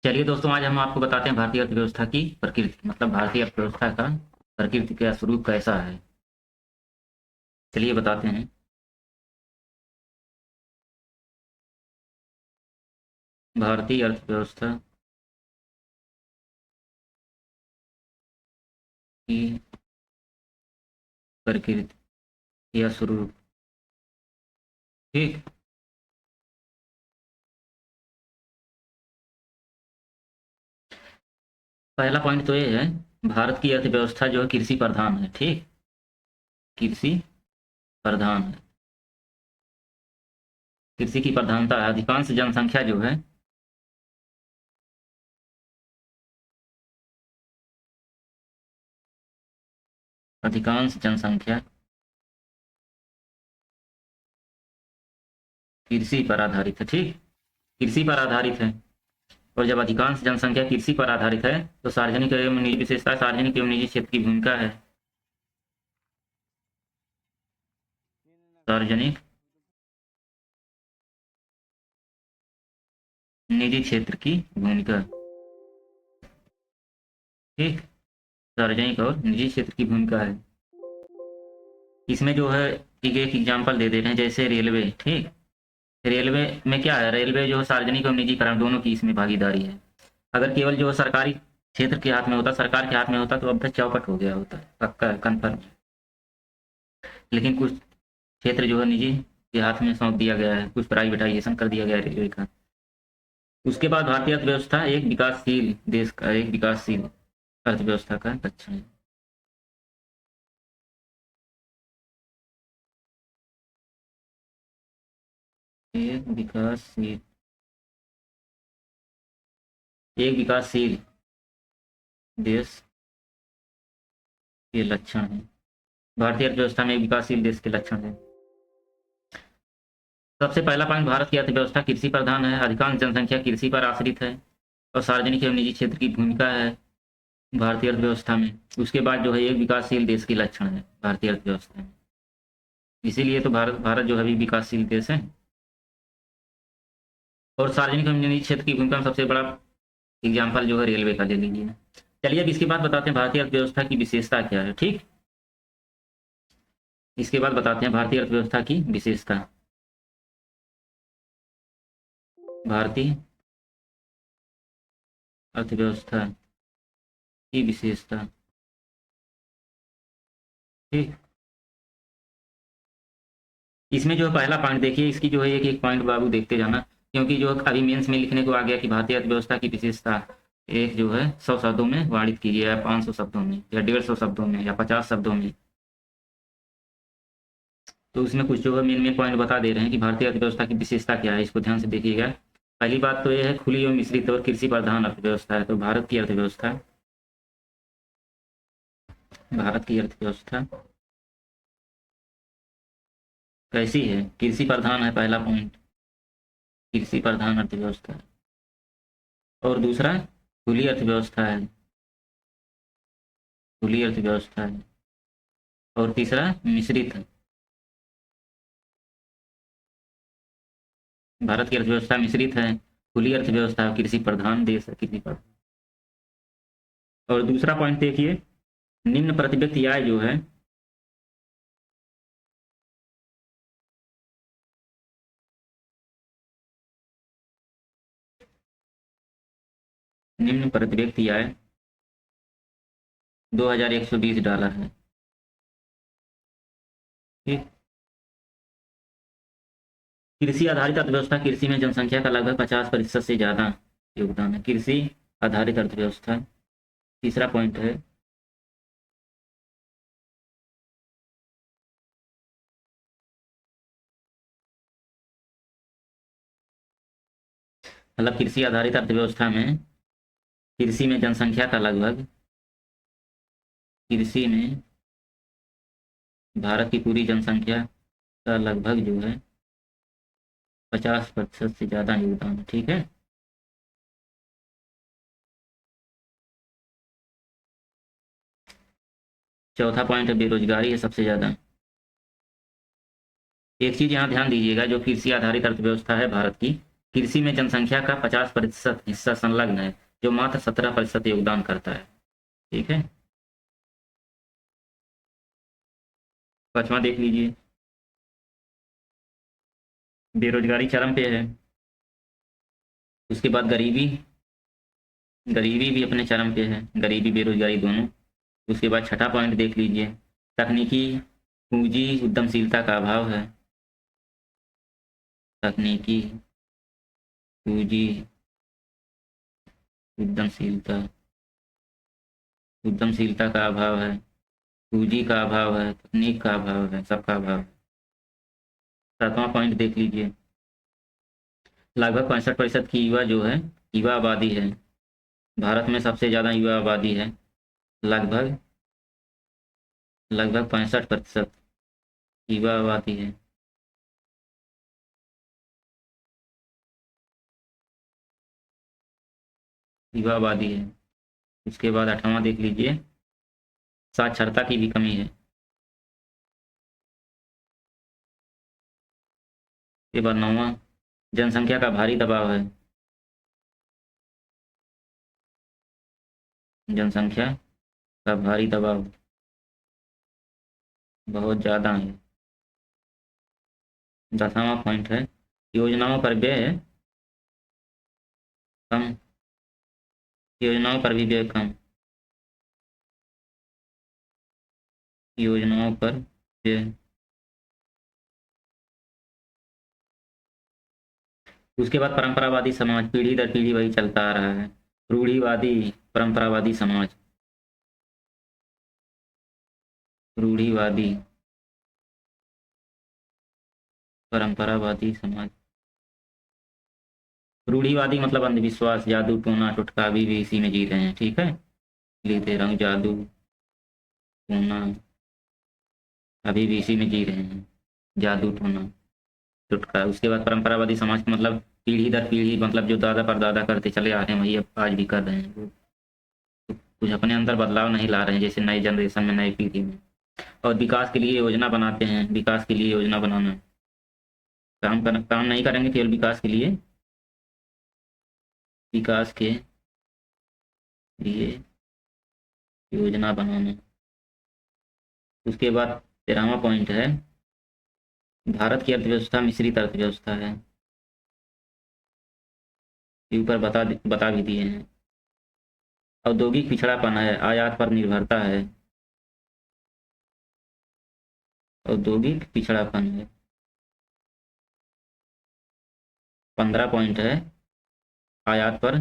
चलिए दोस्तों, आज हम आपको बताते हैं भारतीय अर्थव्यवस्था की प्रकृति, मतलब भारतीय अर्थव्यवस्था का प्रकृति का स्वरूप कैसा है। चलिए बताते हैं। भारतीय अर्थव्यवस्था की प्रकृति या स्वरूप। ठीक। पहला पॉइंट तो ये है, भारत की अर्थव्यवस्था जो है कृषि प्रधान है। ठीक। कृषि प्रधान है। कृषि की प्रधानता है। अधिकांश जनसंख्या जो है, अधिकांश जनसंख्या कृषि पर आधारित है। ठीक। कृषि पर आधारित है। और जब अधिकांश जनसंख्या कृषि पर आधारित है तो सार्वजनिक एवं निजी विशेषता, सार्वजनिक एवं निजी क्षेत्र की भूमिका है। सार्वजनिक निजी क्षेत्र की भूमिका। ठीक। सार्वजनिक और निजी क्षेत्र की भूमिका है। इसमें जो है एक एग्जांपल दे रहे हैं, जैसे रेलवे। ठीक। रेलवे में क्या है, रेलवे जो है सार्वजनिक और निजीकरण दोनों की इसमें भागीदारी है। अगर केवल जो है सरकारी क्षेत्र के हाथ में होता, सरकार के हाथ में होता, तो अब तक चौपट हो गया होता। पक्का कन्फर्म। लेकिन कुछ क्षेत्र जो है निजी के हाथ में सौंप दिया गया है, कुछ प्राइवेटाइजेशन कर दिया गया है रेलवे का। उसके बाद भारतीय अर्थव्यवस्था एक विकासशील देश का, एक विकासशील अर्थव्यवस्था का लक्षण है। एक विकासशील, एक विकासशील देश के लक्षण है। भारतीय अर्थव्यवस्था में एक विकासशील देश के लक्षण है। सबसे पहला पॉइंट, भारत की अर्थव्यवस्था कृषि प्रधान है। अधिकांश जनसंख्या कृषि पर आश्रित है और सार्वजनिक एवं निजी क्षेत्र की भूमिका है भारतीय अर्थव्यवस्था में। उसके बाद जो है एक विकासशील देश के लक्षण है भारतीय अर्थव्यवस्था में। इसीलिए तो भारत भारत जो है अभी विकासशील देश है। और सार्वजनिक एवं निजी क्षेत्र की भूमिका में सबसे बड़ा एग्जाम्पल जो है रेलवे का ले लीजिए। चलिए अब इसके बाद बताते हैं भारतीय अर्थव्यवस्था की विशेषता क्या है। ठीक। इसके बाद बताते हैं भारतीय अर्थव्यवस्था की विशेषता। भारतीय अर्थव्यवस्था की विशेषता। ठीक। इसमें जो है पहला पॉइंट देखिए, इसकी जो है एक एक पॉइंट बाबू देखते जाना, क्योंकि जो अभी मेंस में लिखने को आ गया कि भारतीय अर्थव्यवस्था की विशेषता एक जो है 100 शब्दों में वर्णित कीजिए, या 500 शब्दों में, या 150 शब्दों में, या 50 शब्दों में। तो उसमें कुछ जो है मेन मेन पॉइंट बता दे रहे हैं कि भारतीय अर्थव्यवस्था की विशेषता क्या है, इसको ध्यान से देखिएगा। पहली बात तो यह है, खुली और मिश्रित और कृषि प्रधान अर्थव्यवस्था है। तो भारत की अर्थव्यवस्था, भारत की अर्थव्यवस्था कैसी है? कृषि प्रधान है, पहला पॉइंट। कृषि प्रधान अर्थव्यवस्था है। और दूसरा, खुली अर्थव्यवस्था है, खुली अर्थव्यवस्था है। और तीसरा, मिश्रित है। भारत की अर्थव्यवस्था मिश्रित है, खुली अर्थव्यवस्था है, कृषि प्रधान देश है, कृषि प्रधान। और दूसरा पॉइंट देखिए, निम्न प्रति व्यक्ति आय जो है, निम्न प्रति व्यक्ति आय $2120 है। ठीक। कृषि आधारित अर्थव्यवस्था, कृषि में जनसंख्या का लगभग 50% से ज्यादा योगदान है। कृषि आधारित अर्थव्यवस्था तीसरा पॉइंट है। मतलब कृषि आधारित अर्थव्यवस्था में, कृषि में जनसंख्या का लगभग, कृषि में भारत की पूरी जनसंख्या का लगभग जो है 50% से ज्यादा योगदान है। ठीक है। चौथा पॉइंट है, बेरोजगारी है सबसे ज्यादा। एक चीज यहाँ ध्यान दीजिएगा, जो कृषि आधारित अर्थव्यवस्था है भारत की, कृषि में जनसंख्या का 50% हिस्सा संलग्न है, जो मात्र 17% योगदान करता है। ठीक है, 5वां देख लीजिए, बेरोजगारी चरम पे है। उसके बाद गरीबी, गरीबी भी अपने चरम पे है, गरीबी बेरोजगारी दोनों। उसके बाद छठा पॉइंट देख लीजिए, तकनीकी पूंजी उद्यमशीलता का अभाव है। तकनीकी पूंजी उद्यमशीलता, उद्यमशीलता का अभाव है, पूंजी का अभाव है, तकनीक का अभाव है, सबका अभाव है। 7वां पॉइंट देख लीजिए, लगभग 65% की युवा जो है, युवा आबादी है। भारत में सबसे ज़्यादा युवा आबादी है, लगभग 65% युवा आबादी है। युवा आबादी है। उसके बाद 8वां देख लीजिए, साक्षरता की भी कमी है। उसके बाद 9वां, जनसंख्या का भारी दबाव है। जनसंख्या का भारी दबाव बहुत ज़्यादा है। 10वां पॉइंट है, योजनाओं पर व्यय कम, योजनाओं पर भी व्यय कम, योजनाओं पर व्यय। उसके बाद परंपरावादी समाज, पीढ़ी दर पीढ़ी वही चलता आ रहा है। रूढ़िवादी परंपरावादी समाज, रूढ़िवादी परंपरावादी समाज। रूढ़िवादी मतलब अंधविश्वास, जादू टोना टोटका, अभी भी इसी में जी रहे हैं। ठीक है, लेते रंग जादू टोना, अभी भी इसी में जी रहे हैं, जादू टोना टोटका। उसके बाद परंपरावादी समाज का मतलब पीढ़ी दर पीढ़ी, मतलब जो दादा परदादा करते चले आ रहे हैं वही अब आज भी कर रहे हैं। वो तो कुछ अपने अंदर बदलाव नहीं ला रहे हैं, जैसे नई जनरेशन में, नई पीढ़ी में। और विकास के लिए योजना बनाते हैं, विकास के लिए योजना बनाना, काम नहीं करेंगे, केवल विकास के लिए, विकास के लिए योजना बनाना। उसके बाद 13वां पॉइंट है, भारत की अर्थव्यवस्था मिश्रित अर्थव्यवस्था है। ये ऊपर बता भी दिए हैं। औद्योगिक पिछड़ापन है, आयात पर निर्भरता है, औद्योगिक पिछड़ापन है। 15 पॉइंट है, आयात पर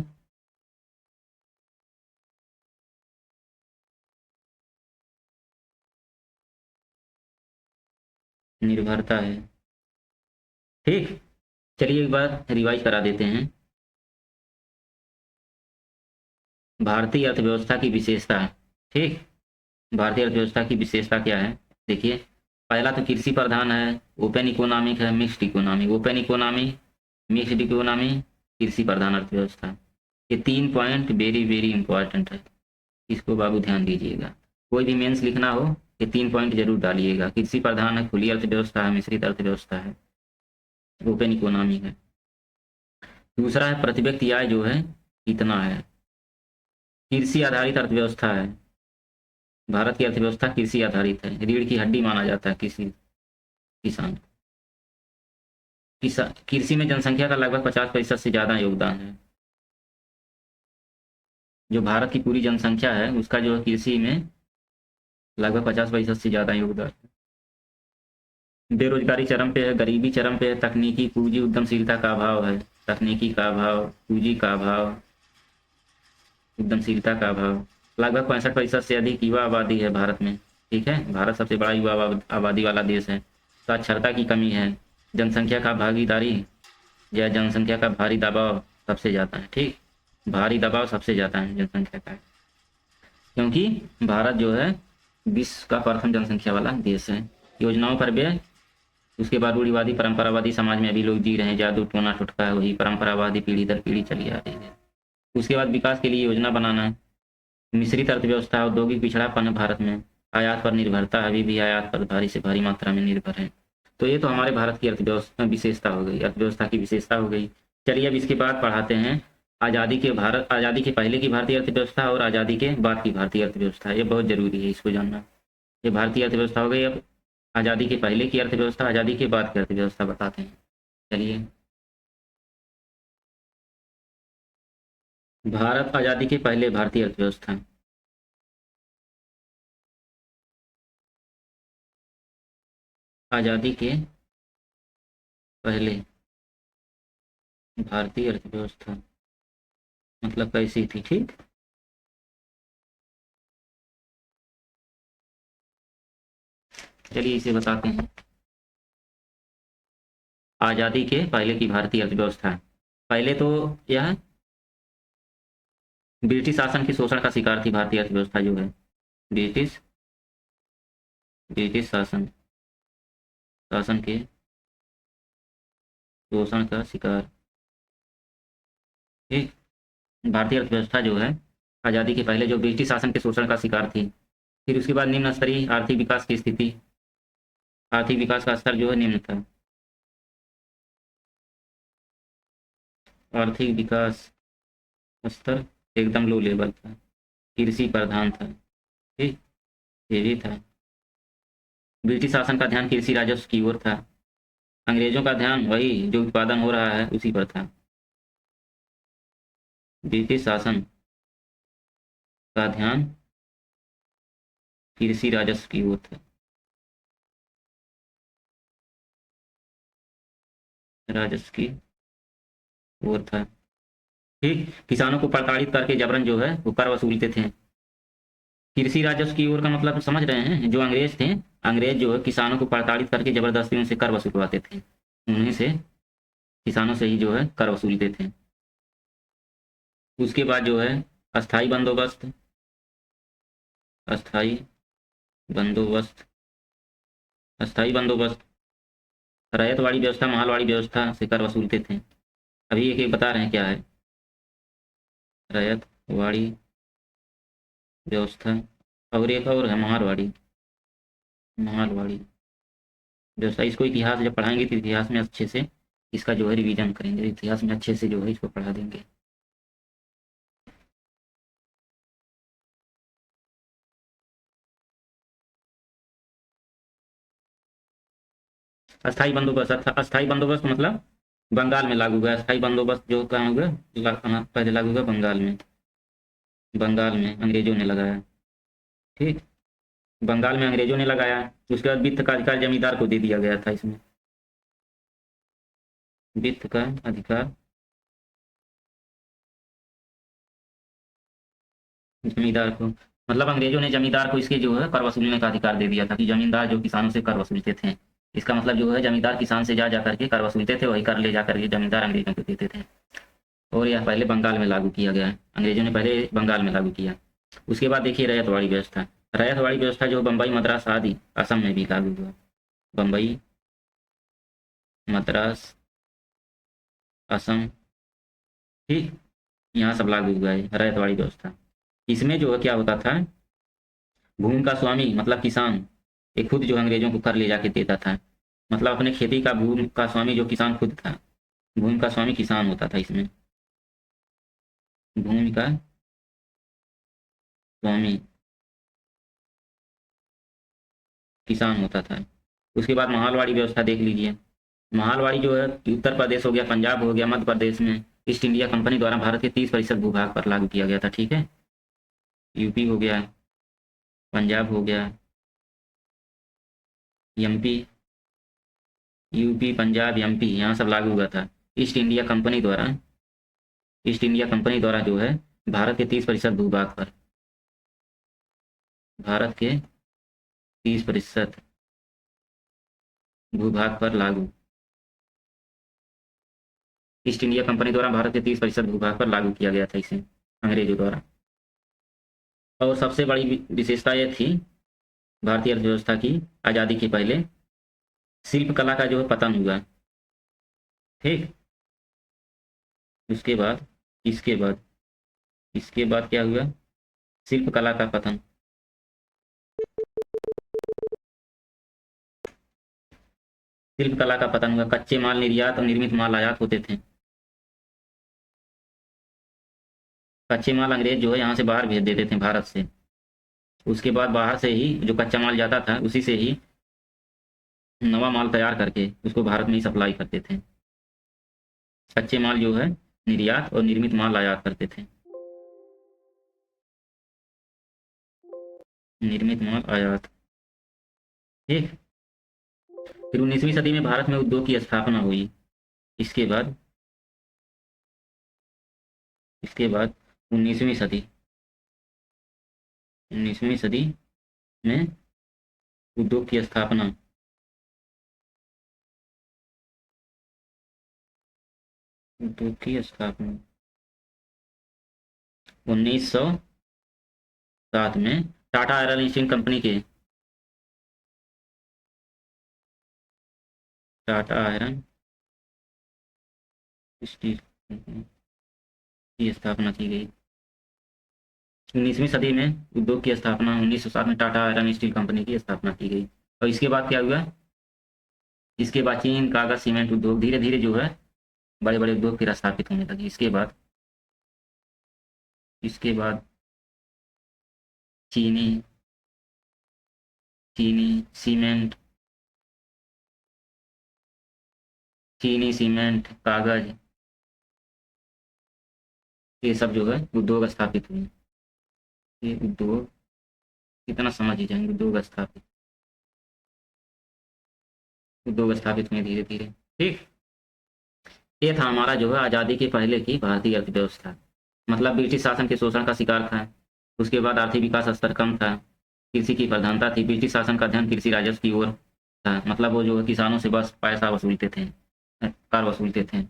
निर्भरता है। ठीक, चलिए एक बार रिवाइज करा देते हैं। भारतीय अर्थव्यवस्था की विशेषता, ठीक, भारतीय अर्थव्यवस्था की विशेषता क्या है? देखिए, पहला तो कृषि प्रधान है, ओपन इकोनॉमिक है, mixed economy. Open economy, mixed economy, कृषि प्रधान अर्थव्यवस्था। ये 3 पॉइंट वेरी वेरी इंपॉर्टेंट है, इसको बाबू ध्यान दीजिएगा। कोई भी मेंस लिखना हो, ये 3 पॉइंट जरूर डालिएगा। कृषि प्रधान है, खुली अर्थव्यवस्था है, मिश्रित अर्थव्यवस्था है, ओपन इकोनॉमी है। दूसरा है प्रति व्यक्ति आय जो है कितना है, कृषि आधारित अर्थव्यवस्था है। भारत की अर्थव्यवस्था कृषि आधारित है, रीढ़ की हड्डी माना जाता है कृषि, किसान। कृषि में जनसंख्या का लगभग 50% से ज़्यादा योगदान है। जो भारत की पूरी जनसंख्या है उसका जो है कृषि में लगभग 50% से ज़्यादा योगदान है। बेरोजगारी चरम पे है, गरीबी चरम पे है, तकनीकी पूंजी उद्यमशीलता का अभाव है, तकनीकी का अभाव, पूंजी का अभाव, उद्यमशीलता का अभाव। लगभग 65% से अधिक युवा आबादी है भारत में। ठीक है, भारत सबसे बड़ा युवा आबादी वाला देश है। साक्षरता की कमी है, जनसंख्या का भागीदारी या जनसंख्या का भारी दबाव सबसे ज़्यादा है। ठीक, भारी दबाव सबसे ज़्यादा है जनसंख्या का, क्योंकि भारत जो है विश्व का प्रथम जनसंख्या वाला देश है। योजनाओं पर व्यय, उसके बाद रूढ़िवादी परंपरावादी समाज में अभी लोग जी रहे हैं, जादू टोना टोटका है, वही परंपरावादी पीढ़ी दर पीढ़ी चली आ रही है। उसके बाद विकास के लिए योजना बनाना है, मिश्रित अर्थव्यवस्था, औद्योगिक पिछड़ापन है भारत में, आयात पर निर्भरता, अभी भी आयात पर भारी से भारी मात्रा में निर्भर है। तो ये तो हमारे भारत की अर्थव्यवस्था विशेषता हो गई, अर्थव्यवस्था की विशेषता हो गई। चलिए अब इसके बाद पढ़ाते हैं आज़ादी के पहले की भारतीय अर्थव्यवस्था और आज़ादी के बाद की भारतीय अर्थव्यवस्था। ये बहुत ज़रूरी है इसको जानना। ये भारतीय अर्थव्यवस्था हो गई। अब आज़ादी के पहले की अर्थव्यवस्था, आज़ादी के बाद की अर्थव्यवस्था बताते हैं। चलिए, भारत आज़ादी के पहले भारतीय अर्थव्यवस्था। आज़ादी के पहले भारतीय अर्थव्यवस्था मतलब कैसी थी? ठीक, चलिए इसे बताते हैं। आज़ादी के पहले की भारतीय अर्थव्यवस्था, पहले तो यह ब्रिटिश शासन के शोषण का शिकार थी भारतीय अर्थव्यवस्था जो है। ब्रिटिश ब्रिटिश शासन शासन के शोषण का शिकार। ठीक, भारतीय अर्थव्यवस्था जो है आज़ादी के पहले जो ब्रिटिश शासन के शोषण का शिकार थी। फिर उसके बाद निम्न स्तरीय आर्थिक विकास की स्थिति, आर्थिक विकास का स्तर जो है निम्न था। आर्थिक विकास स्तर एकदम लो लेवल था, कृषि प्रधान था। ठीक, ये भी था। ब्रिटिश शासन का ध्यान कृषि राजस्व की ओर था। अंग्रेजों का ध्यान वही जो उत्पादन हो रहा है उसी पर था। ब्रिटिश शासन का ध्यान कृषि राजस्व की ओर था। राजस्व की ओर था। ठीक, किसानों को प्रताड़ित करके जबरन जो है वो कर वसूलते थे। कृषि राजस्व की ओर का मतलब समझ रहे हैं? जो अंग्रेज थे, अंग्रेज जो है किसानों को प्रताड़ित करके जबरदस्ती उनसे कर वसूलवाते थे। उन्हीं से, किसानों से ही जो है कर वसूलते थे। उसके बाद जो है अस्थाई बंदोबस्त, अस्थाई बंदोबस्त, अस्थाई बंदोबस्त, रैयतवाड़ी व्यवस्था, मालवाड़ी व्यवस्था से कर वसूलते थे। अभी एक एक बता रहे हैं क्या है। रैयतवाड़ी व्यवस्था और एक और है मारवाड़ी, मारवाड़ी व्यवस्था। इसको इतिहास जब पढ़ाएंगे तो इतिहास में अच्छे से इसका जो है रिवीजन करेंगे, इतिहास में अच्छे से जो है इसको पढ़ा देंगे। अस्थाई बंदोबस्त मतलब बंगाल में लागू हुआ। अस्थाई बंदोबस्त जो कहाँ हुआ, पहले लागू हुआ बंगाल में। बंगाल में अंग्रेजों ने लगाया। ठीक, बंगाल में अंग्रेजों ने लगाया। उसके बाद वित्त का अधिकार जमींदार को दे दिया गया था इसमें। वित्त का अधिकार जमींदार को, मतलब अंग्रेजों ने जमींदार को इसके जो है कर वसूलने का अधिकार दे दिया था कि जमींदार जो किसानों से कर वसूलते थे, इसका मतलब जो है जमींदार किसान से जा करके कर वसूलते थे, वही कर ले जा करके जमींदार अंग्रेजों को देते थे। और यह पहले बंगाल में लागू किया गया है। अंग्रेजों ने पहले बंगाल में लागू किया। उसके बाद देखिए रैयतवाड़ी व्यवस्था। रैयतवाड़ी व्यवस्था जो बम्बई, मद्रास आदि असम में भी लागू हुआ। बम्बई, मद्रास, असम, ठीक, यहाँ सब लागू हुआ है रैयतवाड़ी व्यवस्था। इसमें जो है क्या होता था, भूमि का स्वामी मतलब किसान एक खुद जो अंग्रेजों को कर ले जाके देता था। मतलब अपने खेती का भूमि का स्वामी जो किसान खुद था, भूमि का स्वामी किसान होता था इसमें। भूमि का स्वामी किसान होता था। उसके बाद माहलवाड़ी व्यवस्था देख लीजिए। माहलवाड़ी जो है उत्तर प्रदेश हो गया, पंजाब हो गया, मध्य प्रदेश में ईस्ट इंडिया कंपनी द्वारा भारत के 30% भूभाग पर लागू किया गया था। ठीक है, यूपी हो गया, पंजाब हो गया, एमपी, यूपी, पंजाब, एमपी, यहाँ सब लागू हुआ था ईस्ट इंडिया कंपनी द्वारा। ईस्ट इंडिया कंपनी द्वारा जो है भारत के 30% भूभाग पर, भारत के 30% भूभाग पर लागू, ईस्ट इंडिया कंपनी द्वारा भारत के 30% भूभाग पर लागू किया गया था इसे अंग्रेजों द्वारा। और सबसे बड़ी विशेषता यह थी भारतीय अर्थव्यवस्था की आज़ादी के पहले, शिल्प कला का जो है पतन हुआ। ठीक, उसके बाद इसके बाद इसके बाद क्या हुआ, शिल्प कला का पतन। शिल्प कला का पतन हुआ। कच्चे माल निर्यात और निर्मित माल आयात होते थे। कच्चे माल अंग्रेज जो है यहाँ से बाहर भेज देते थे भारत से। उसके बाद बाहर से ही जो कच्चा माल जाता था उसी से ही नवा माल तैयार करके उसको भारत में ही सप्लाई करते थे। कच्चे माल जो है निर्यात और निर्मित माल आयात करते थे। निर्मित माल आयात। ठीक। फिर 19वीं सदी में भारत में उद्योग की स्थापना हुई। इसके बाद 19वीं सदी 19वीं सदी में उद्योग की स्थापना। उद्योग की स्थापना 1907 में टाटा आयरन स्टील कंपनी के टाटा आयरन स्टील कंपनी की स्थापना की गई। 19वीं सदी में उद्योग की स्थापना 1907 में टाटा आयरन स्टील कंपनी की स्थापना की गई। और इसके बाद क्या हुआ? इसके बाद चीन कागज सीमेंट उद्योग धीरे धीरे जो है बड़े बड़े उद्योग फिर स्थापित होने लगे। इसके बाद चीनी चीनी सीमेंट चीनी सीमेंट कागज ये सब जो है उद्योग स्थापित हुए। ये उद्योग कितना समझ ही जाएंगे। उद्योग स्थापित हुए धीरे धीरे। ठीक। ये था हमारा जो है आज़ादी के पहले की भारतीय अर्थव्यवस्था। मतलब ब्रिटिश शासन के शोषण का शिकार था। उसके बाद आर्थिक विकास स्तर कम था। कृषि की प्रधानता थी। ब्रिटिश शासन का ध्यान कृषि राजस्व की ओर था। मतलब वो जो है किसानों से बस पैसा वसूलते थे, कर वसूलते थे।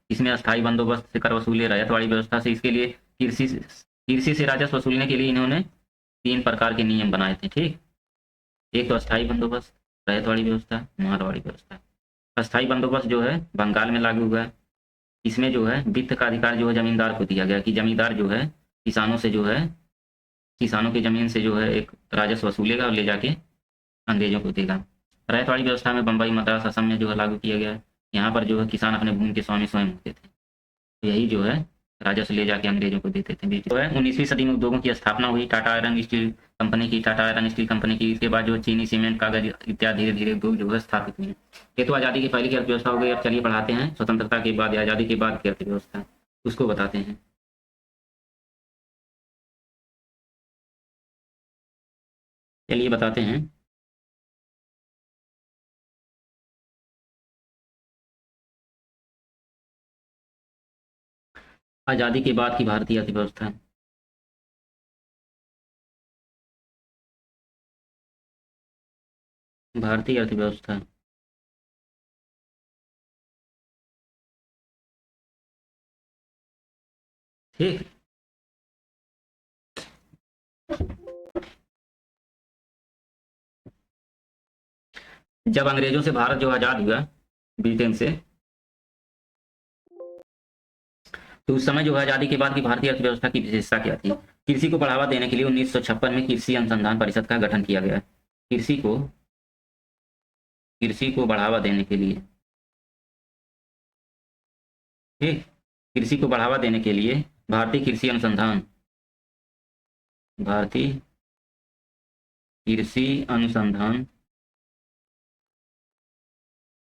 इसमें अस्थायी बंदोबस्त से कर वसूली, रैयतवाड़ी व्यवस्था से। इसके लिए कृषि से राजस्व वसूलने के लिए इन्होंने 3 प्रकार के नियम बनाए थे। ठीक। एक तो अस्थायी बंदोबस्त, रैयतवाड़ी व्यवस्था, मारवाड़ी व्यवस्था। अस्थायी बंदोबस्त जो है बंगाल में लागू हुआ। इसमें जो है वित्त का अधिकार जो है जमींदार को दिया गया कि जमींदार जो है किसानों से जो है किसानों की जमीन से जो है एक राजस्व वसूलेगा और ले जाके अंग्रेजों को देगा। रैयतवाड़ी व्यवस्था में बम्बई, मद्रास, असम में जो है लागू किया गया। यहाँ पर जो है किसान अपने भूमि के स्वामी स्वयं होते थे। तो यही जो है राजस्व ले जाके अंग्रेजों को देते थे। तो है 19वीं सदी में उद्योगों की स्थापना हुई। टाटा आयरन स्टील कंपनी की। इसके बाद जो चीनी सीमेंट कागज इत्यादि धीरे धीरे उद्योग जो है स्थापित हुए। ये तो आज़ादी की पहले की अर्थव्यवस्था हो गई। अब चलिए पढ़ाते हैं स्वतंत्रता के बाद या आज़ादी के बाद की अर्थव्यवस्था, उसको बताते हैं। चलिए बताते हैं। आज़ादी के बाद की भारतीय अर्थव्यवस्था। भारतीय अर्थव्यवस्था। ठीक। जब अंग्रेजों से भारत जो आज़ाद हुआ ब्रिटेन से, तो उस समय जो है आज़ादी के बाद की भारतीय अर्थव्यवस्था की विशेषता क्या थी? कृषि को बढ़ावा देने के लिए 1956 में कृषि अनुसंधान परिषद का गठन किया गया। कृषि को बढ़ावा देने के लिए। ठीक। कृषि को बढ़ावा देने के लिए भारतीय कृषि अनुसंधान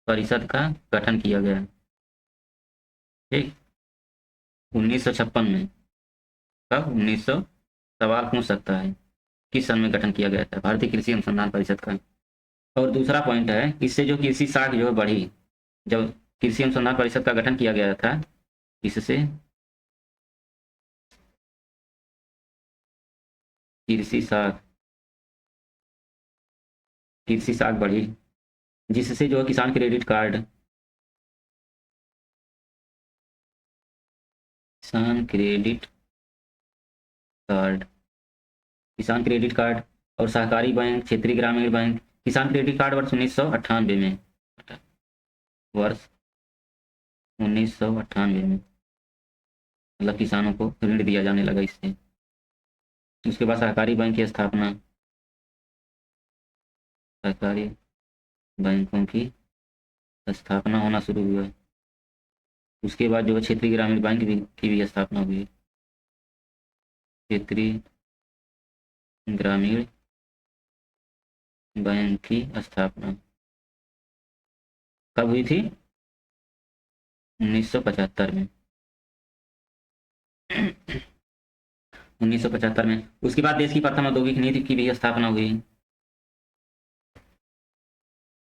परिषद का गठन किया गया। ठीक। 1956 में। कब? 1900। सवाल पूछ सकता है किस सन में गठन किया गया था भारतीय कृषि अनुसंधान परिषद का। और दूसरा पॉइंट है इससे जो कृषि साख जो है बढ़ी। जब कृषि अनुसंधान परिषद का गठन किया गया था इससे कृषि साख बढ़ी, जिससे जो है कार्ड किसान क्रेडिट कार्ड और सहकारी बैंक, क्षेत्रीय ग्रामीण बैंक। किसान क्रेडिट कार्ड वर्ष 1998 में मतलब किसानों को ऋण दिया जाने लगा इससे। उसके बाद सहकारी बैंक की स्थापना। सहकारी बैंकों की स्थापना होना शुरू हुआ। उसके बाद जो है क्षेत्रीय ग्रामीण बैंक की भी स्थापना हुई। क्षेत्रीय ग्रामीण बैंक की स्थापना कब हुई थी? 1975 में। 1975 में। उसके बाद देश की प्रथम औद्योगिक नीति की भी स्थापना हुई।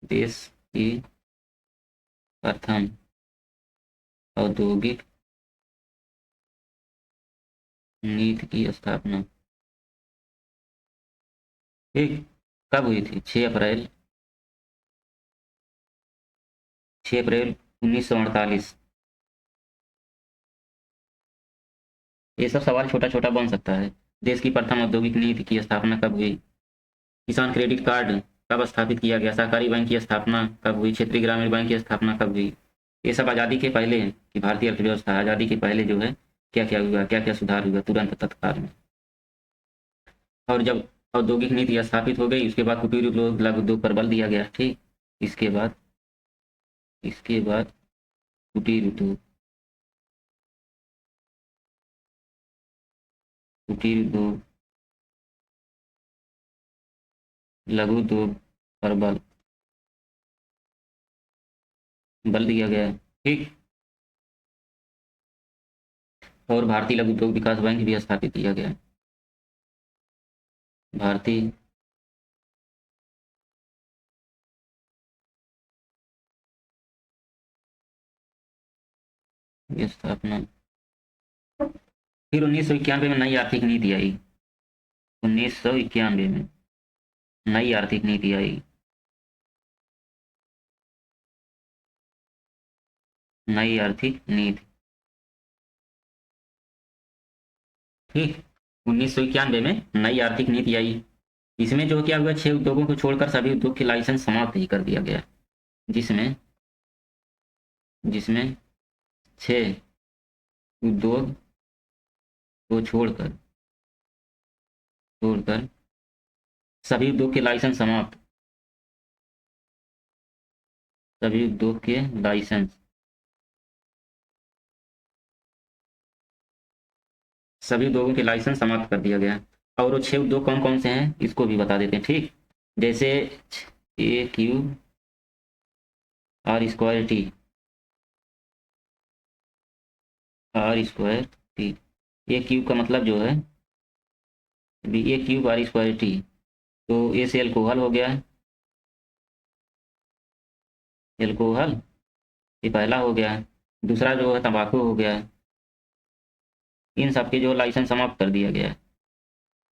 देश की प्रथम औद्योगिक नीति की स्थापना ठीक कब हुई थी? 6 अप्रैल 1948। ये सब सवाल छोटा छोटा बन सकता है। देश की प्रथम औद्योगिक नीति की स्थापना कब हुई? किसान क्रेडिट कार्ड कब स्थापित किया गया? सहकारी बैंक की स्थापना कब हुई? क्षेत्रीय ग्रामीण बैंक की स्थापना कब हुई? ये सब आज़ादी के पहले की भारतीय अर्थव्यवस्था, आज़ादी के पहले जो है क्या क्या हुआ, क्या क्या सुधार हुआ तुरंत तत्काल में। और जब औद्योगिक नीति स्थापित हो गई उसके बाद कुटीर उद्योग, लघु उद्योग पर बल दिया गया। ठीक, इसके बाद कुटीर उद्योग, कुटीर उद्योग, लघु उद्योग पर बल दिया गया। ठीक, और भारतीय लघु उद्योग विकास बैंक भी स्थापित किया गया। भारतीय स्थापना फिर 1991 में नई आर्थिक नीति आई। 1991 में नई आर्थिक नीति आई। नई आर्थिक नीति ठीक 1991 में नई आर्थिक नीति आई। इसमें जो क्या हुआ, 6 उद्योगों को छोड़कर सभी उद्योग के लाइसेंस समाप्त ही कर दिया गया। जिसमें जिसमें 6 उद्योग को छोड़कर छोड़कर सभी उद्योग के लाइसेंस समाप्त, सभी उद्योग के लाइसेंस, सभी उद्योगों के लाइसेंस समाप्त कर दिया गया। और वो 6 उद्योग कौन कौन से हैं इसको भी बता देते हैं। ठीक, जैसे AQRT, R²T। ए क्यूब का मतलब जो है AQRT, तो ए से एल्कोहल हो गया। एल्कोहल ये पहला हो गया। दूसरा जो है तंबाकू हो गया। इन सब के जो लाइसेंस समाप्त कर दिया गया है।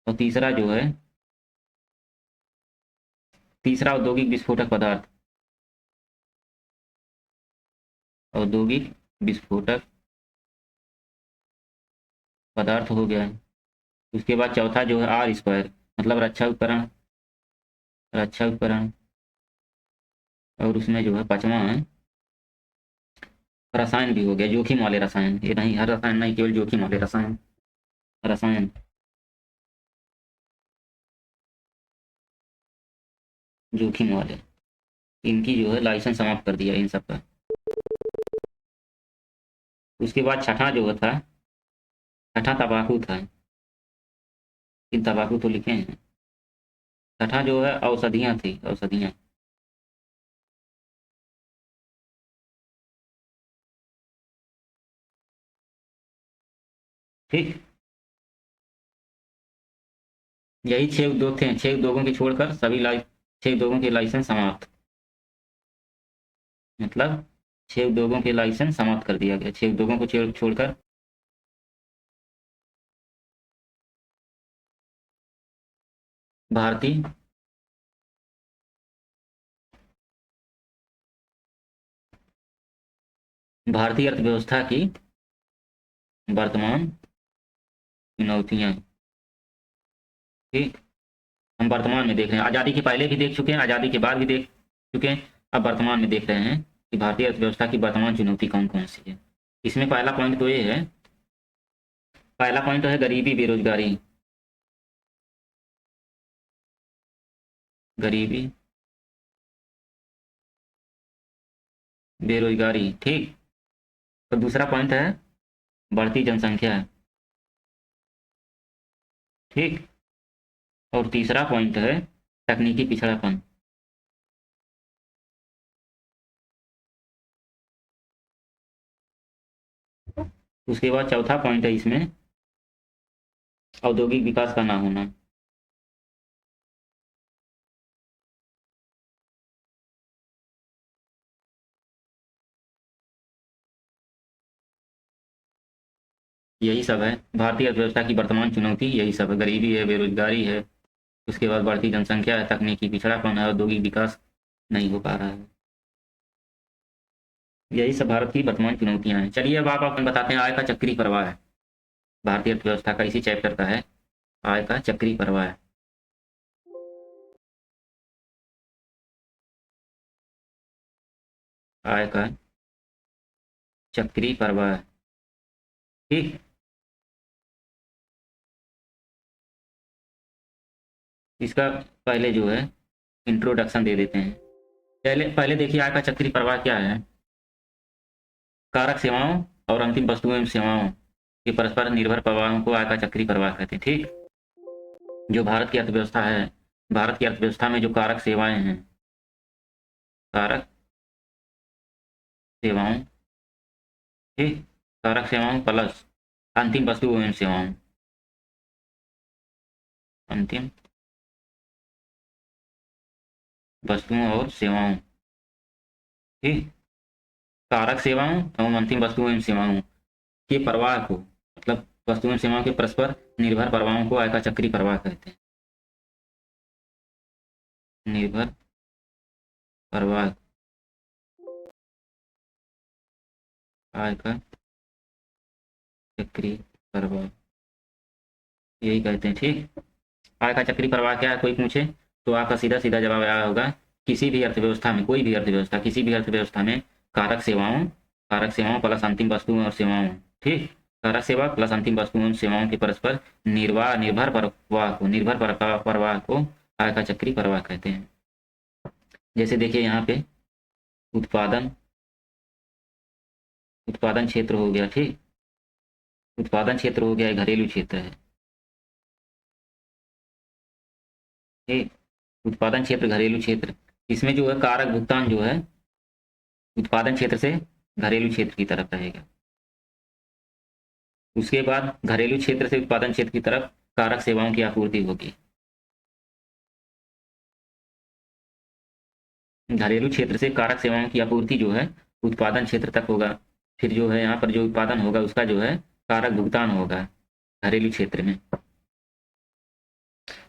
और तीसरा जो है, तीसरा औद्योगिक विस्फोटक पदार्थ, औद्योगिक विस्फोटक पदार्थ हो गया है। उसके बाद चौथा जो है R², मतलब रक्षा उपकरण। और उसमें जो है पांचवा है रसायन भी हो गया, जोखिम वाले रसायन। ये नहीं, हर रसायन नहीं, केवल जोखिम वाले रसायन। रसायन जोखिम वाले, इनकी जो है लाइसेंस समाप्त कर दिया इन सब का। उसके बाद छठा जो था, छठा तंबाकू था। इन तंबाकू तो लिखे हैं। छठा जो है औषधियाँ थी, औषधियाँ। ठीक, यही 6 उद्योग थे। 6 उद्योगों की छोड़कर 6 उद्योगों के लाइसेंस समाप्त, मतलब 6 उद्योगों के लाइसेंस समाप्त कर दिया गया। 6 उद्योगों को छोड़कर भारतीय भारतीय अर्थव्यवस्था की वर्तमान चुनौतियां। ठीक, हम वर्तमान में देख रहे हैं, आज़ादी के पहले भी देख चुके हैं, आज़ादी के बाद भी देख चुके हैं, अब वर्तमान में देख रहे हैं कि भारतीय अर्थव्यवस्था की वर्तमान चुनौती कौन कौन सी है। इसमें पहला पॉइंट तो ये है, पहला पॉइंट तो है गरीबी बेरोजगारी। गरीबी बेरोजगारी ठीक। तो दूसरा पॉइंट है बढ़ती जनसंख्या, ठीक। और तीसरा पॉइंट है तकनीकी पिछड़ापन। उसके बाद चौथा पॉइंट है इसमें औद्योगिक विकास का ना होना। यही सब है भारतीय अर्थव्यवस्था की वर्तमान चुनौती, यही सब है, गरीबी है, बेरोजगारी है, उसके बाद बढ़ती जनसंख्या है, तकनीकी पिछड़ापन है, औद्योगिक विकास नहीं हो पा रहा है। यही सब भारत की वर्तमान चुनौतियां हैं। चलिए अब आप अपन बताते हैं आय का चक्री प्रवाह है भारतीय अर्थव्यवस्था का, इसी चैप्टर का है, आय का चक्री प्रवाह है। आय का चक्री प्रवाह, ठीक। इसका पहले जो है इंट्रोडक्शन दे देते हैं। पहले पहले देखिए आय का चक्री प्रवाह क्या है। कारक सेवाओं और अंतिम वस्तुओं एवं सेवाओं के परस्पर निर्भर प्रवाहों को आय का चक्री प्रवाह कहते हैं, ठीक। जो भारत की अर्थव्यवस्था है, भारत की अर्थव्यवस्था में जो कारक सेवाएं हैं, कारक सेवाओं, ठीक, कारक सेवाओं प्लस अंतिम वस्तुओं एवं सेवाओं, अंतिम वस्तुओं और सेवाओं, ठीक, कारक सेवाओं एवं अंतिम वस्तुओं एवं सेवाओं के प्रवाह को, मतलब वस्तुओं एवं सेवाओं के परस्पर निर्भर प्रवाहों को आय का चक्री प्रवाह कहते हैं। निर्भर प्रवाह आय का चक्री प्रवाह, यही कहते हैं, ठीक। आय का चक्री प्रवाह क्या है, कोई पूछे तो आपका सीधा सीधा जवाब आया होगा, किसी भी अर्थव्यवस्था में, कोई भी अर्थव्यवस्था, किसी भी अर्थव्यवस्था में कारक सेवाओं प्लस अंतिम वस्तुओं और सेवाओं, ठीक, कारक सेवा प्लस अंतिम वस्तुओं और सेवाओं के परस्पर निर्भर प्रवाह को आय का चक्री प्रवाह कहते हैं। जैसे देखिए यहाँ पे उत्पादन उत्पादन क्षेत्र हो गया, ठीक, उत्पादन क्षेत्र हो गया, घरेलू क्षेत्र है, ठीक, उत्पादन क्षेत्र, घरेलू क्षेत्र, इसमें जो है कारक भुगतान जो है उत्पादन क्षेत्र से घरेलू क्षेत्र की तरफ रहेगा। उसके बाद घरेलू क्षेत्र से उत्पादन क्षेत्र की तरफ कारक सेवाओं की आपूर्ति होगी। घरेलू क्षेत्र से कारक सेवाओं की आपूर्ति जो है उत्पादन क्षेत्र तक होगा। फिर जो है यहाँ पर जो उत्पादन होगा उसका जो है कारक भुगतान होगा घरेलू क्षेत्र में।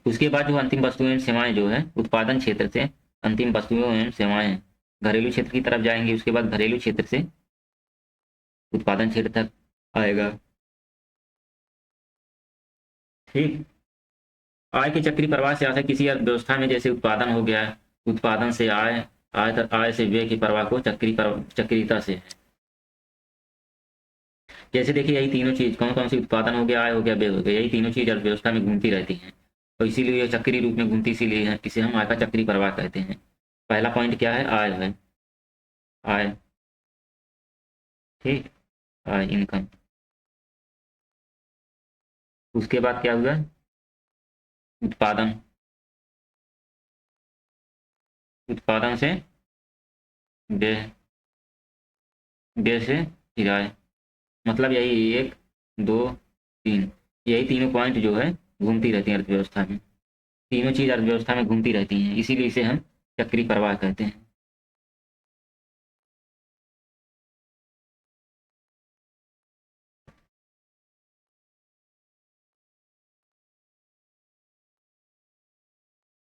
उसके बाद जो अंतिम वस्तुएं एवं सेवाएं जो है उत्पादन क्षेत्र से अंतिम वस्तुएं एवं सेवाएं घरेलू क्षेत्र की तरफ जाएंगी। उसके बाद घरेलू क्षेत्र से उत्पादन क्षेत्र तक आएगा, ठीक। आय के चक्री प्रवाह से आता है किसी अर्थव्यवस्था में, जैसे उत्पादन हो गया, उत्पादन से आय, आय से व्यय के प्रवाह को चक्रीयता से है। जैसे देखिए यही तीनों चीज कौन कौन सी, उत्पादन हो गया, आय हो गया, व्यय हो गया, यही तीनों चीज अर्थव्यवस्था में घूमती रहती हैं, तो इसीलिए ये चक्री रूप में घूमती इसीलिए है, इसे हम आय का चक्री प्रवाह कहते हैं। पहला पॉइंट क्या है, आय है, आय, ठीक, आय इनकम। उसके बाद क्या हुआ, उत्पादन, उत्पादन से व्यय, व्यय से फिर आय, मतलब यही एक, दो, तीन, यही तीनों पॉइंट जो है घूमती रहती है अर्थव्यवस्था में, तीनों चीज अर्थव्यवस्था में घूमती रहती हैं, इसीलिए इसे हम चक्री प्रवाह कहते हैं।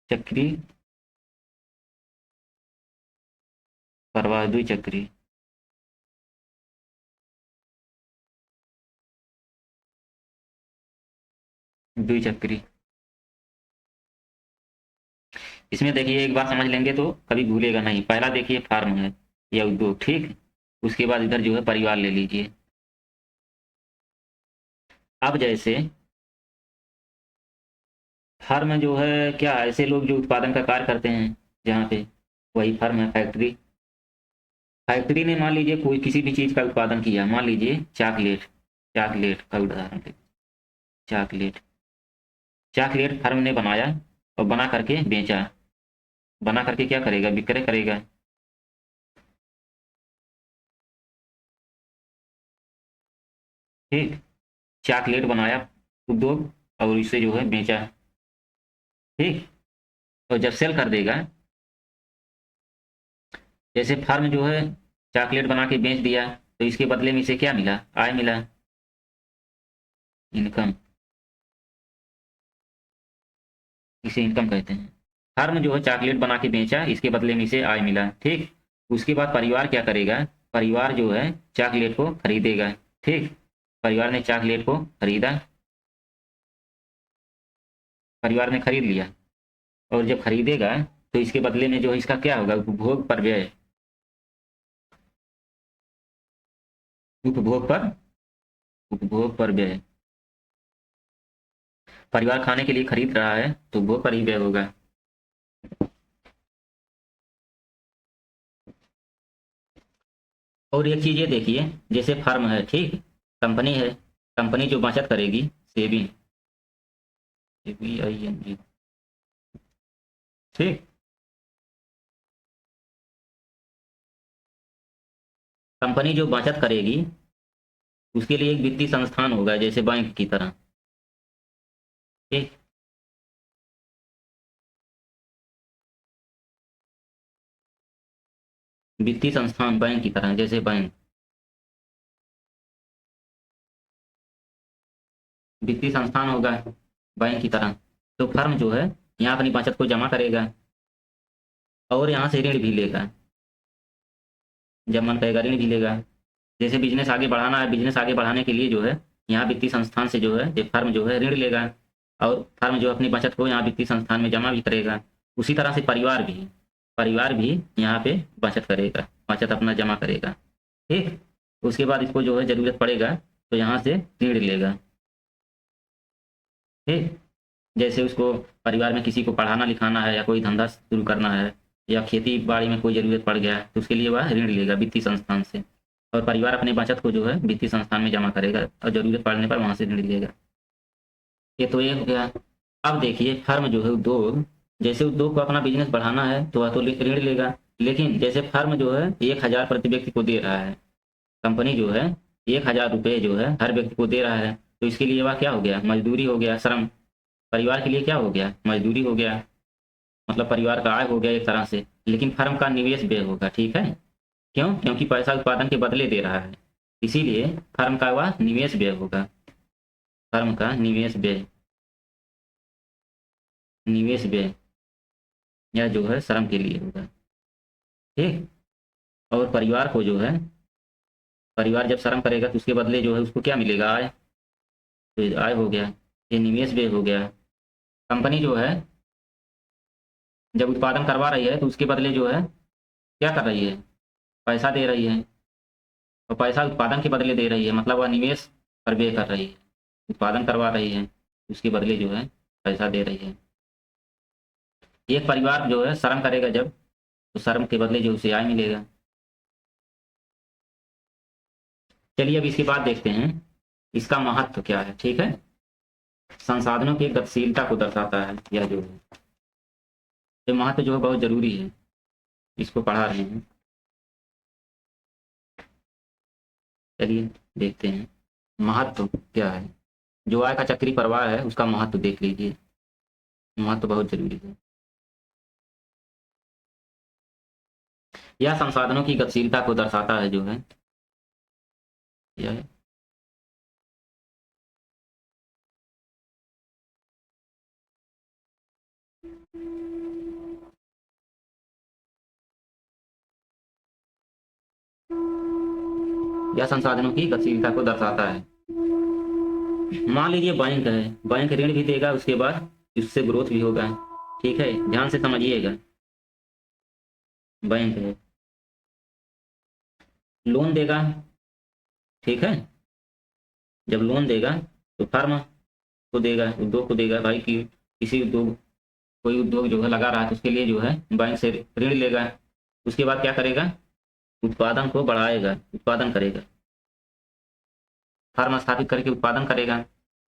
चक्री प्रवाह, द्विचक्री, द्विचक्री। इसमें देखिए एक बात समझ लेंगे तो कभी भूलेगा नहीं। पहला देखिए फार्म है या उद्योग, ठीक, उसके बाद इधर जो है परिवार ले लीजिए। अब जैसे फर्म जो है क्या, ऐसे लोग जो उत्पादन का कार्य करते हैं जहाँ पे, वही फर्म है, फैक्ट्री। फैक्ट्री ने मान लीजिए कोई किसी भी चीज़ का उत्पादन किया, मान लीजिए चॉकलेट, चॉकलेट का उदाहरण ले, चॉकलेट, चॉकलेट फर्म ने बनाया और बना करके बेचा, बना करके क्या करेगा, विक्रय करेगा। ठीक, चॉकलेट बनाया उद्योग और इसे जो है बेचा। ठीक, और जब सेल कर देगा, जैसे फर्म जो है चॉकलेट बना के बेच दिया, तो इसके बदले में इसे क्या मिला, आय मिला, इनकम, इसे इनकम कहते हैं। फर्म जो है चॉकलेट बना के बेचा, इसके बदले में इसे आय मिला। ठीक, उसके बाद परिवार क्या करेगा, परिवार जो है चॉकलेट को खरीदेगा। ठीक, परिवार ने चॉकलेट को खरीदा, परिवार ने खरीद लिया, और जब खरीदेगा तो इसके बदले में जो है इसका क्या होगा, उपभोग पर व्यय, उपभोग पर, उपभोग पर व्यय। परिवार खाने के लिए खरीद रहा है तो उपभोग पर ही व्यय होगा। और एक चीज ये देखिए, जैसे फर्म है, ठीक, कंपनी है, कंपनी जो बचत करेगी, सेविंग, SEVING, ठीक, कंपनी जो बचत करेगी उसके लिए एक वित्तीय संस्थान होगा, जैसे बैंक की तरह। ठीक, वित्तीय संस्थान बैंक की तरह, जैसे बैंक, वित्तीय संस्थान होगा बैंक की तरह। तो फर्म जो है यहाँ अपनी बचत को जमा करेगा और यहाँ से ऋण भी लेगा, जब मन करेगा ऋण भी लेगा। जैसे बिजनेस आगे बढ़ाना है, बिजनेस आगे बढ़ाने के लिए जो है यहाँ वित्तीय संस्थान से जो है ये फर्म जो है ऋण लेगा, और फर्म जो अपनी बचत को यहाँ वित्तीय संस्थान में जमा भी करेगा। उसी तरह से परिवार भी, परिवार भी यहाँ पे बचत करेगा, बचत अपना जमा करेगा। ठीक, उसके बाद इसको जो है ज़रूरत पड़ेगा तो यहाँ से ऋण लेगा। ठीक, जैसे उसको परिवार में किसी को पढ़ाना लिखाना है, या कोई धंधा शुरू करना है, या खेती बाड़ी में कोई ज़रूरत पड़ गया है, तो उसके लिए वह ऋण लेगा वित्तीय संस्थान से, और परिवार अपने बचत को जो है वित्तीय संस्थान में जमा करेगा और ज़रूरत पड़ने पर वहाँ से ऋण लेगा। ये तो ये हो गया। अब देखिए फर्म जो है उद्योग, जैसे उद्योग को अपना बिजनेस बढ़ाना है तो वह तो ऋण लेगा, लेकिन जैसे फर्म जो है 1,000 प्रति व्यक्ति को दे रहा है, कंपनी जो है 1,000 रुपये जो है हर व्यक्ति को दे रहा है, तो इसके लिए वह क्या हो गया, मजदूरी हो गया, श्रम। परिवार के लिए क्या हो गया, मजदूरी हो गया, मतलब परिवार का आय हो गया एक तरह से, लेकिन फर्म का निवेश व्यय होगा। ठीक है, क्यों, क्योंकि पैसा उत्पादन के बदले दे रहा है, इसीलिए फर्म का वह निवेश व्यय होगा, फर्म का निवेश व्यय, निवेश व्यय या जो है श्रम के लिए होगा। ठीक, और परिवार को जो है, परिवार जब श्रम करेगा तो उसके बदले जो है उसको क्या मिलेगा, आय, तो ये आय हो गया, ये निवेश व्यय हो गया। कंपनी जो है जब उत्पादन करवा रही है तो उसके बदले जो है क्या कर रही है, पैसा दे रही है, और पैसा उत्पादन के बदले दे रही है, मतलब वह निवेश पर व्यय कर रही है, उत्पादन करवा रही है, उसके बदले जो है पैसा दे रही है। एक परिवार जो है श्रम करेगा जब, तो श्रम के बदले जो उसे आय मिलेगा। चलिए अब इसके बाद देखते हैं इसका महत्व क्या है। ठीक है, संसाधनों की गतिशीलता को दर्शाता है यह जो है, ये महत्व जो है बहुत जरूरी है, इसको पढ़ा रहे हैं। चलिए देखते हैं महत्व क्या है। जो आय का चक्रीय प्रवाह है उसका महत्व देख लीजिए, महत्व बहुत जरूरी है। यह संसाधनों की गतिशीलता को दर्शाता है जो है, यह संसाधनों की गतिशीलता को दर्शाता है। मान लीजिए बैंक है, बैंक ऋण भी देगा, उसके बाद उससे ग्रोथ भी होगा। ठीक है, ध्यान से समझिएगा, बैंक है, लोन देगा। ठीक है, जब लोन देगा तो फर्म को देगा, उद्योग को देगा, भाई कि किसी उद्योग, कोई उद्योग जो है लगा रहा है तो उसके लिए जो है बैंक से ऋण लेगा। उसके बाद क्या करेगा, उत्पादन को बढ़ाएगा, उत्पादन करेगा, फर्म स्थापित करके उत्पादन करेगा।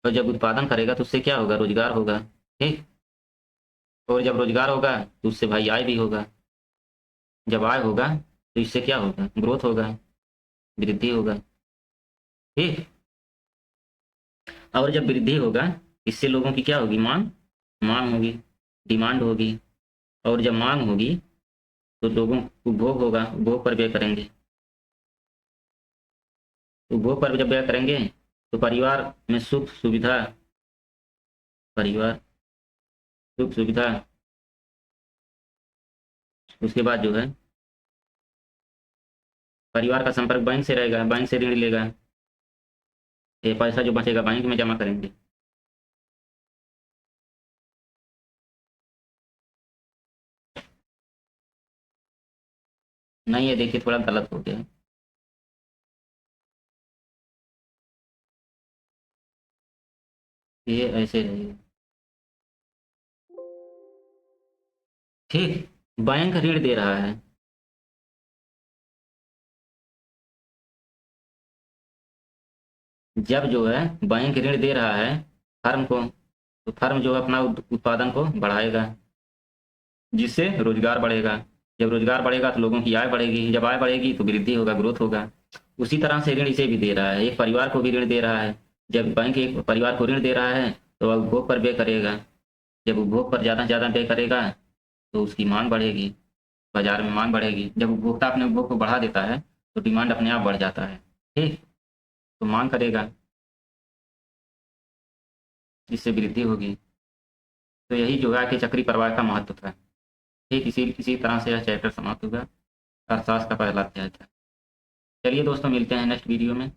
और जब उत्पादन करेगा तो उससे क्या होगा, रोजगार होगा। ठीक। और जब रोजगार होगा तो उससे भाई आय भी होगा। जब आय होगा तो इससे क्या होगा, ग्रोथ होगा, वृद्धि होगा। ठीक। और जब वृद्धि होगा इससे लोगों की क्या होगी, मांग, मांग होगी, डिमांड होगी। और जब मांग होगी तो लोगों को उपभोग होगा, उपभोग पर व्यय करेंगे। उपभोग पर जब व्यय करेंगे तो परिवार में सुख सुविधा, परिवार सुख सुविधा, उसके बाद जो है परिवार का संपर्क बैंक से रहेगा, बैंक से ऋण लेगा, ये पैसा जो बचेगा बैंक में जमा करेंगे। नहीं, ये देखिए थोड़ा गलत हो गया है। ये ऐसे रहेगा। ठीक। बैंक ऋण दे रहा है, जब जो है बैंक ऋण दे रहा है फर्म को, तो फर्म जो है अपना उत्पादन को बढ़ाएगा, जिससे रोजगार बढ़ेगा। जब रोजगार बढ़ेगा तो लोगों की आय बढ़ेगी, जब आय बढ़ेगी तो वृद्धि होगा, ग्रोथ होगा। उसी तरह से ऋण इसे भी दे रहा है, एक परिवार को भी ऋण दे रहा है। जब बैंक एक परिवार को ऋण दे रहा है तो वह उपभोग पर व्यय करेगा। जब उपभोग पर ज़्यादा से ज़्यादा व्यय करेगा तो उसकी मांग बढ़ेगी, बाजार में मांग बढ़ेगी। जब उपभोक्ता अपने उपभोग को बढ़ा देता है तो डिमांड अपने आप बढ़ जाता है। ठीक। तो मांग करेगा, जिससे वृद्धि होगी। तो यही जो है कि चक्री प्रवाह का महत्व था। ठीक, इसी तरह से यह चैप्टर समाप्त हुआ। अर्थशास्त्र का पहला अध्याय था। चलिए दोस्तों, मिलते हैं नेक्स्ट वीडियो में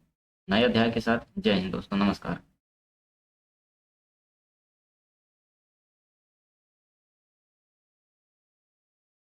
नए अध्याय के साथ। जय हिंद दोस्तों, नमस्कार।